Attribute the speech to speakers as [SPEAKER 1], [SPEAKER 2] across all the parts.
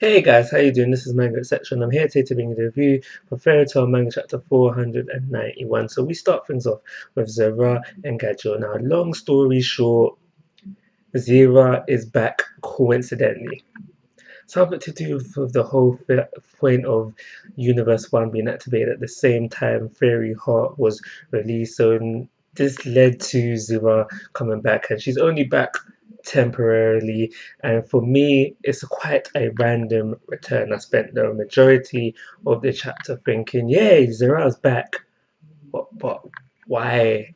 [SPEAKER 1] Hey guys, how you doing? This is Manga Etc. and I'm here today to bring you the review for Fairy Tail Manga chapter 491. So we start things off with Zera and Gajo. Now, long story short, Zera is back coincidentally. Something to do with the whole point of Universe 1 being activated at the same time Fairy Heart was released. So this led to Zera coming back, and she's only back temporarily. And for me, it's quite a random return. I spent the majority of the chapter thinking, yay, Zera's back. But why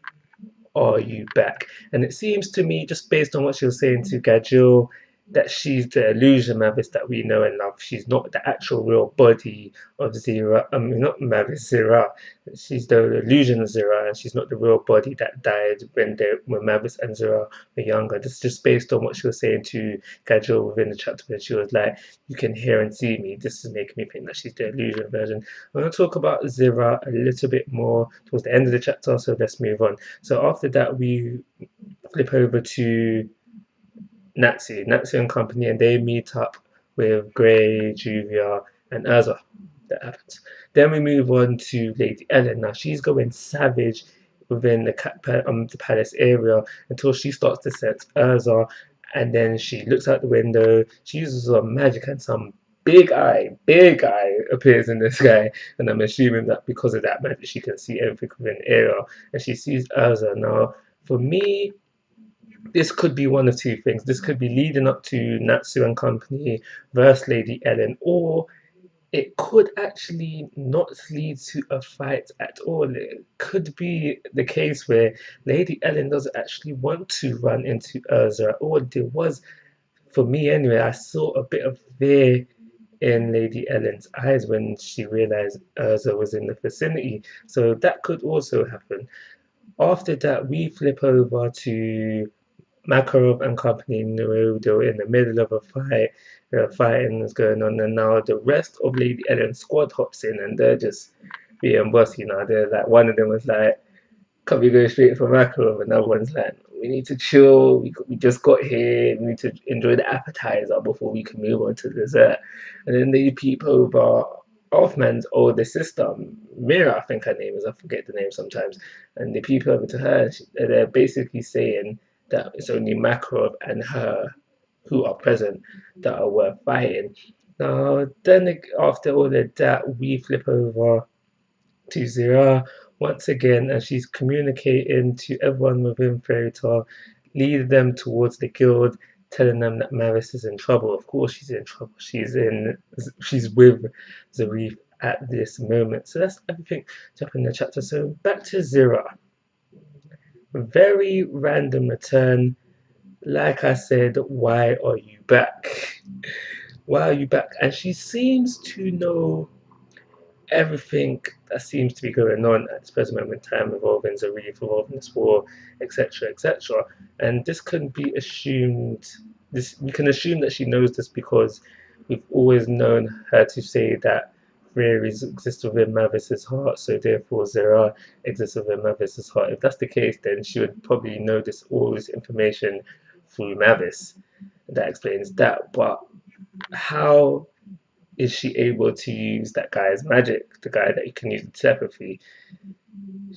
[SPEAKER 1] are you back? And it seems to me, just based on what she was saying to Gajil, that she's the illusion Mavis that we know and love. She's not the actual real body of Zera. I mean, not Mavis, Zera. She's the illusion of Zera, and she's not the real body that died when Mavis and Zera were younger. This is just based on what she was saying to Gajil within the chapter when she was like, "You can hear and see me." This is making me think that she's the illusion version. I'm going to talk about Zera a little bit more towards the end of the chapter, so let's move on. So after that, we flip over to Natsu and company, and they meet up with Gray, Juvia, and Urza. That happens. Then we move on to Lady Ellen. Now she's going savage within the palace area until she starts to sense Urza, and then she looks out the window. She uses some magic, and some big eye appears in the sky, and I'm assuming that because of that magic, she can see everything within the area, and she sees Urza. Now, for me, this could be one of two things. This could be leading up to Natsu and company versus Lady Ellen, or it could actually not lead to a fight at all. It could be the case where Lady Ellen doesn't actually want to run into Urza, or there was, for me anyway, I saw a bit of fear in Lady Ellen's eyes when she realized Urza was in the vicinity. So that could also happen. After that, we flip over to Makarov and company knew they were in the middle of a fight. Fighting is going on, and now the rest of Lady Ellen's squad hops in, and they're just being bossy now. They're like, one of them was like, "Can we go straight for Makarov?" Another one's like, "We need to chill. We just got here. We need to enjoy the appetizer before we can move on to dessert." And then they peep over Offman's older sister, Mira, I think her name is. I forget the name sometimes. And they peep over to her. They're basically saying that it's only Makarov and her who are present that are worth fighting. Now, then after all of that, we flip over to Zera once again, and she's communicating to everyone within Fairy Tail, leading them towards the guild, telling them that Maris is in trouble. Of course, she's in trouble. She's with Zarif at this moment. So that's everything to happen in the chapter. So back to Zera. Very random return. Like I said, why are you back? Why are you back? And she seems to know everything that seems to be going on at this present moment in time involving Zarif, involving this war, etc., etc. And this can be assumed. This we can assume that she knows this because we've always known her to say that theories exist within Mavis's heart, so therefore Zera exists within Mavis's heart. If that's the case, then she would probably know all this information through Mavis. That explains that. But how is she able to use that guy's magic, the guy that you can use in telepathy?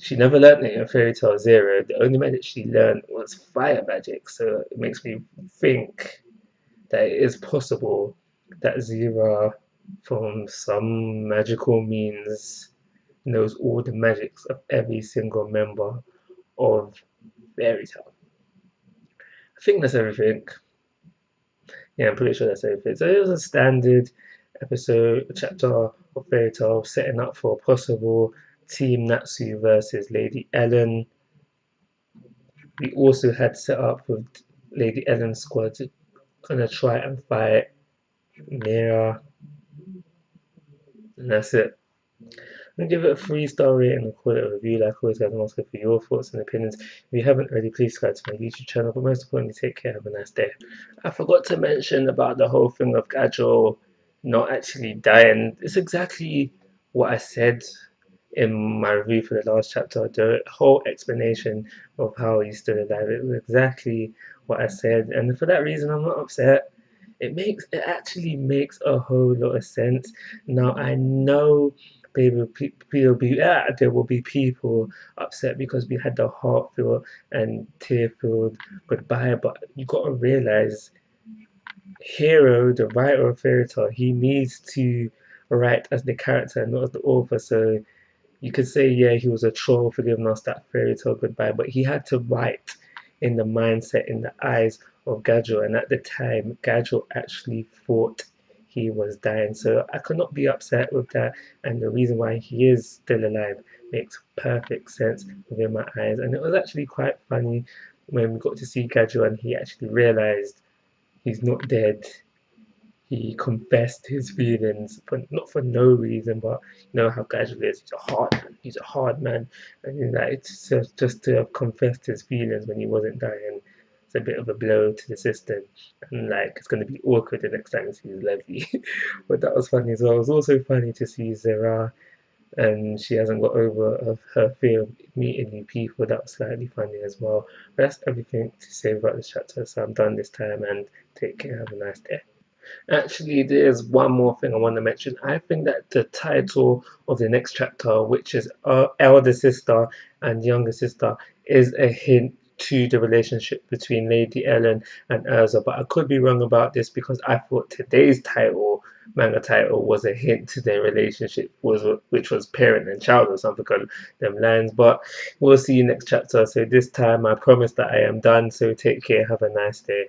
[SPEAKER 1] She never learned it in Fairy Tail Zero. The only magic she learned was fire magic, so it makes me think that it is possible that Zera, from some magical means, knows all the magics of every single member of Fairy Tail. I think that's everything. Yeah, I'm pretty sure that's everything. So it was a standard episode, chapter of Fairy Tail setting up for a possible Team Natsu versus Lady Ellen. We also had set up with Lady Ellen's squad gonna try and fight Mira, and that's it. I'm gonna give it a 3-star rating and call it a review. Like always, guys, I'm asking for your thoughts and opinions. If you haven't already, please subscribe to my YouTube channel. But most importantly, take care. Have a nice day. I forgot to mention about the whole thing of Gadjo not actually dying. It's exactly what I said in my review for the last chapter. The whole explanation of how he's still alive. It was exactly what I said, and for that reason, I'm not upset. it actually makes a whole lot of sense. Now I know there will be people upset because we had the heart-filled and tear-filled goodbye, but you got to realize Hero, the writer of fairy tale, he needs to write as the character, not as the author. So you could say, yeah, he was a troll for giving us that fairy tale goodbye, but he had to write in the mindset, in the eyes of Gadget, and at the time, Gadget actually thought he was dying. So I could not be upset with that, and the reason why he is still alive makes perfect sense within my eyes. And it was actually quite funny when we got to see Gadget and he actually realized he's not dead. He confessed his feelings for not for no reason, but you know how Gadget is. He's a hard man, and you know, it's just to have confessed his feelings when he wasn't dying. It's a bit of a blow to the system, and like it's going to be awkward the next time he sees Levy. But that was funny as well. It was also funny to see Zera, and she hasn't got over of her fear of meeting new people. That was slightly funny as well. But that's everything to say about this chapter. So I'm done this time, and take care. Have a nice day. Actually, there's one more thing I want to mention. I think that the title of the next chapter, which is Elder Sister and Younger Sister, is a hint to the relationship between Lady Ellen and Urza. But I could be wrong about this because I thought today's manga title, was a hint to their relationship, which was parent and child or something on them lines. But we'll see you next chapter. So this time I promise that I am done. So take care. Have a nice day.